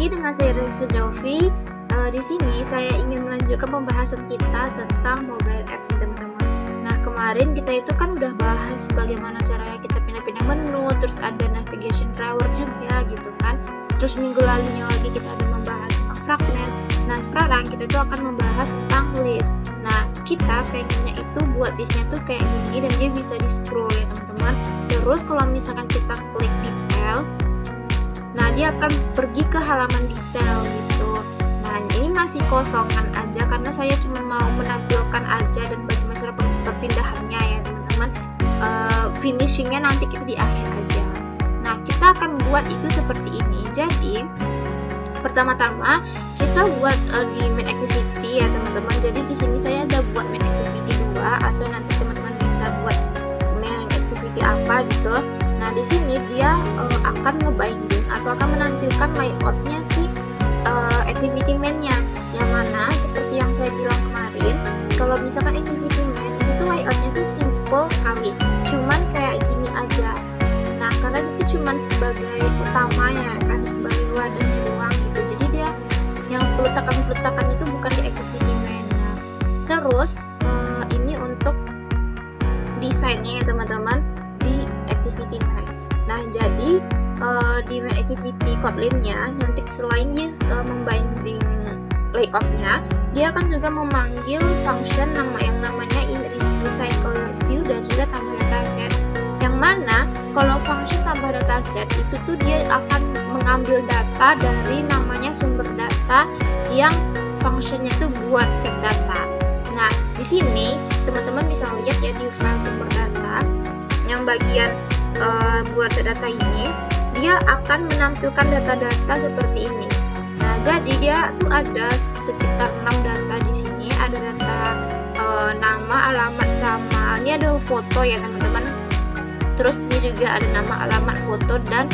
lagi dengan saya Revie Jovi. Di sini saya ingin melanjutkan pembahasan kita tentang mobile apps, teman-teman. Nah, kemarin kita itu kan udah bahas bagaimana caranya kita pindah-pindah menu, terus ada navigation drawer juga gitu kan. Terus minggu lalunya lagi kita ada membahas tentang fragment. Nah, sekarang kita itu akan membahas tentang list. Nah, kita pengennya itu buat listnya tuh kayak gini dan dia bisa di scroll ya teman-teman. Terus kalau misalkan kita klik detail, nah dia akan pergi ke halaman detail gitu. Nah, ini masih kosongan aja karena saya cuma mau menampilkan aja dan bagaimana cara perpindahannya ya teman-teman. Finishingnya nanti kita di akhir aja. Nah, kita akan buat itu seperti ini. Jadi pertama-tama kita buat di main activity ya teman-teman. Jadi di sini saya ada buat main activity 2 atau nanti teman-teman bisa buat main activity apa gitu. Nah, di sini dia akan ngebinding atau akan menampilkan layoutnya si activity main-nya. Yang mana seperti yang saya bilang kemarin, kalau misalkan activity main itu layoutnya tuh simple kali, cuman kayak gini aja. Nah, karena itu cuman sebagai utamanya kan, sebagai wadahnya doang gitu. Jadi dia yang peletakan itu bukan di activity main-nya. Terus ini untuk desainnya ya teman-teman di activity main. Nah, jadi di main activity Kotlin-nya nanti selain dia membinding layoutnya, dia akan juga memanggil function yang namanya recycle your view dan juga tambah dataset. Yang mana kalau function tambah dataset itu tuh dia akan mengambil data dari namanya sumber data yang functionnya tuh buat set data. Nah, di sini teman-teman bisa lihat ya di file sumber data yang bagian buat set data ini, dia akan menampilkan data-data seperti ini. Nah, jadi dia tuh ada sekitar 6 data di sini. Ada data nama, alamat, sama ini ada foto ya teman-teman. Terus ini juga ada nama, alamat, foto dan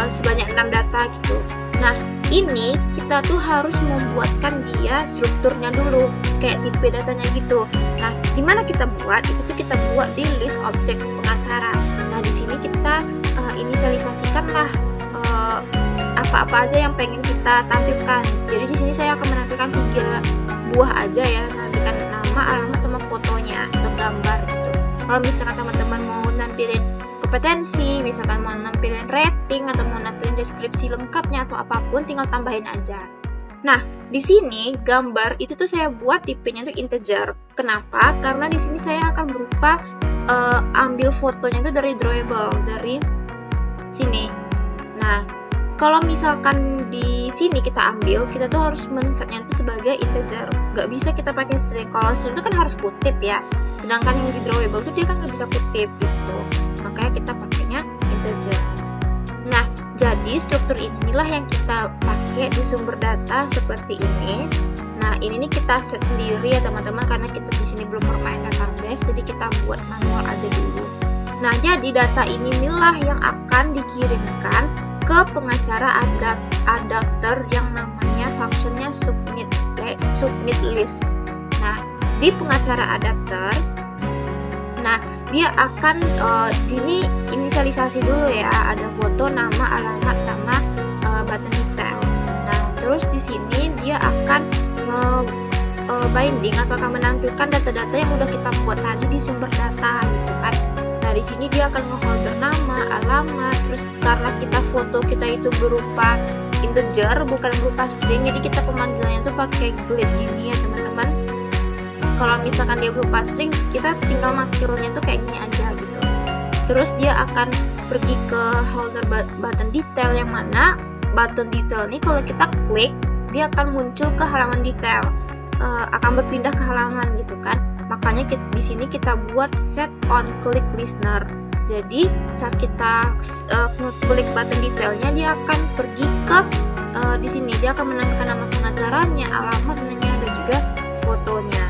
sebanyak 6 data gitu. Nah, ini kita tuh harus membuatkan dia strukturnya dulu, kayak tipe datanya gitu. Nah, gimana kita buat? Itu tuh kita buat di list objek pengacara. Nah, di sini kita inisialisasikan lah apa-apa aja yang pengen kita tampilkan. Jadi di sini saya akan menampilkan 3 buah aja ya, menampilkan nama, alamat, sama fotonya atau gambar gitu. Kalau misalkan teman-teman mau nampilin kompetensi, misalkan mau nampilin rating atau mau nampilin deskripsi lengkapnya atau apapun, tinggal tambahin aja. Nah, di sini gambar itu tuh saya buat tipenya tuh integer. Kenapa? Karena di sini saya akan berupa ambil fotonya tuh dari drawable, dari sini. Nah, kalau misalkan di sini kita ambil, kita tuh harus men-setnya itu sebagai integer. Gak bisa kita pakai string. Kalau string itu kan harus kutip ya. Sedangkan yang di drawable tuh dia kan gak bisa kutip gitu. Makanya kita pakainya integer. Nah, jadi struktur inilah yang kita pakai di sumber data seperti ini. Nah, ini nih kita set sendiri ya teman-teman, karena kita di sini belum bermain database, jadi kita buat manual aja dulu. Nah, jadi data inilah yang akan dikirimkan ke pengacara adapter yang namanya functionnya submit list. Nah, di pengacara adapter, nah dia akan ini inisialisasi dulu ya, ada foto, nama, alamat, sama button detail. Nah, terus di sini dia akan binding atau akan menampilkan data-data yang udah kita buat tadi di sumber data gitu kan. Nah, di sini dia akan nge-holder nama, alamat, terus karena foto kita itu berupa integer bukan berupa string, jadi kita pemanggilannya tuh pakai glib gini ya teman-teman. Kalau misalkan dia berupa string, kita tinggal makilnya tuh kayak gini aja gitu. Terus dia akan pergi ke holder button detail, yang mana button detail ini kalau kita klik, dia akan muncul ke halaman detail, akan berpindah ke halaman gitu kan. Makanya di sini kita buat set on click listener. Jadi saat kita klik button detailnya, dia akan pergi ke di sini dia akan menampilkan nama pengacaranya, alamat, namanya, dan juga fotonya.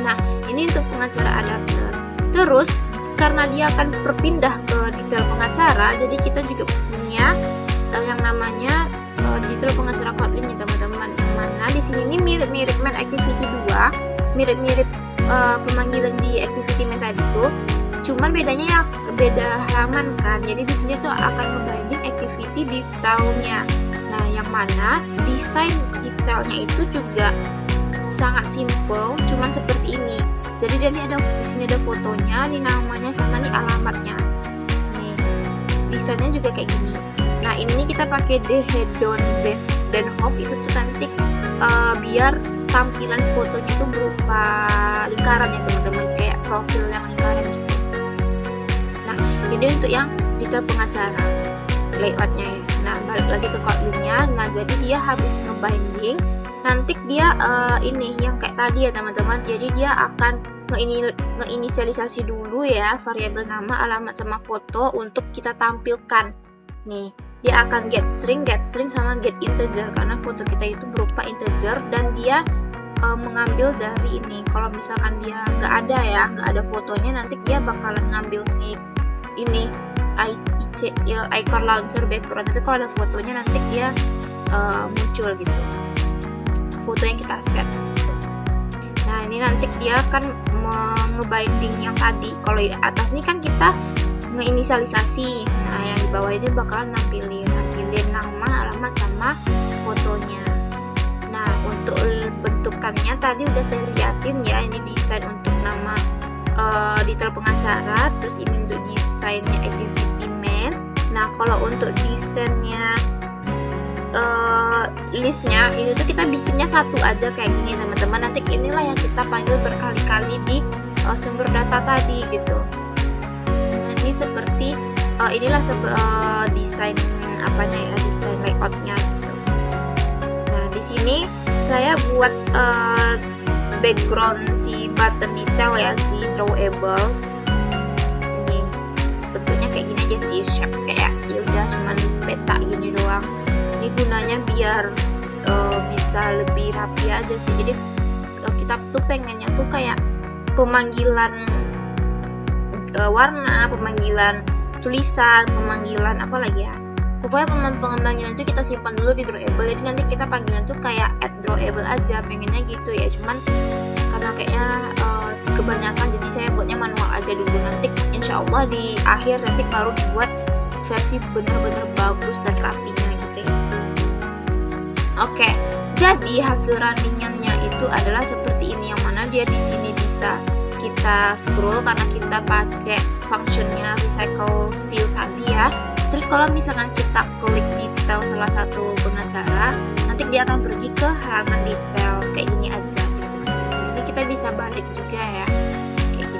Nah, ini untuk pengacara adapter. Terus karena dia akan berpindah ke detail pengacara, jadi kita juga punya yang namanya detail pengacara Kotlin ya teman-teman. Yang mana di sini ini mirip-mirip main activity 2, mirip-mirip pemanggilan di activity main tadi tuh. Cuman bedanya ya beda halaman kan. Jadi di sini tuh akan ngebinding activity di tahunnya. Nah, yang mana desain detailnya itu juga sangat simple, cuman seperti ini. Jadi dia ada di sini ada fotonya, ini namanya sama nih alamatnya. Nih, desainnya juga kayak gini. Nah, ini kita pakai The Hedon dan Hop itu tuh cantik biar tampilan fotonya itu berupa lingkaran ya teman-teman, kayak profil yang lingkaran gitu. Nah, ini untuk yang detail pengacara layoutnya ya. Nah, balik lagi ke Kotlin-nya. Nah, jadi dia habis ngebinding, nanti dia ini yang kayak tadi ya teman-teman. Jadi dia akan ngeinisialisasi dulu ya variabel nama, alamat sama foto untuk kita tampilkan. Nih, dia akan get string sama get integer karena foto kita itu berupa integer dan dia mengambil dari ini. Kalau misalkan dia nggak ada fotonya, nanti dia bakalan ngambil si ini icon launcher background. Tapi kalau ada fotonya nanti dia muncul gitu foto yang kita set. Nah, ini nanti dia akan ngebinding yang tadi. Kalau atas ini kan kita ngeinisialisasi. Nah, yang di bawah ini bakalan nampilin nama, alamat sama fotonya. Nah, untuk bentukannya tadi udah saya liatin ya. Ini desain untuk nama detail pengacara, terus ini untuk desainnya activity main. Nah, kalau untuk desainnya listnya itu tuh kita bikinnya satu aja kayak gini teman-teman. Nanti inilah yang kita panggil berkali-kali di sumber data tadi gitu. Nah, ini seperti inilah desain apanya ya, desain layoutnya gitu. Nah, di sini saya buat background si button detail ya di drawable. Ini bentuknya kayak gini aja sih, shape kayak ya udah cuman peta gini doang. Ini gunanya biar bisa lebih rapi aja sih. Jadi kita tuh pengennya tuh kayak pemanggilan warna, pemanggilan tulisan, pemanggilan apa lagi ya, pokoknya pemanggilan itu kita simpan dulu di drawable. Jadi nanti kita panggilan tuh kayak add drawable aja, pengennya gitu ya. Cuman karena kayaknya kebanyakan, jadi saya buatnya manual aja dulu. Nanti insya Allah di akhir nanti baru dibuat versi bener-bener bagus dan rapinya gitu ya. Oke, jadi hasil runningannya itu adalah seperti ini, yang mana dia di sini bisa kita scroll karena kita pakai functionnya recycle view tadi ya. Terus kalau misalkan kita klik detail salah satu pengacara, nanti dia akan pergi ke halaman detail kayak gini aja gitu. Di sini kita bisa balik juga ya, kayak gitu.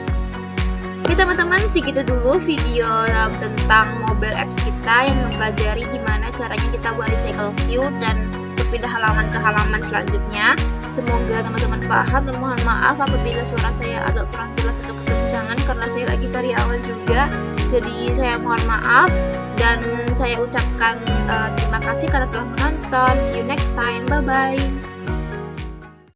Oke teman-teman, segitu dulu video tentang mobile apps kita yang mempelajari gimana caranya kita buat recycle view dan pindah halaman ke halaman selanjutnya. Semoga teman-teman paham, dan mohon maaf apabila suara saya agak kurang jelas atau kekencangan karena saya lagi karyawan juga. Jadi saya mohon maaf dan saya ucapkan terima kasih karena telah menonton. See you next time. Bye bye.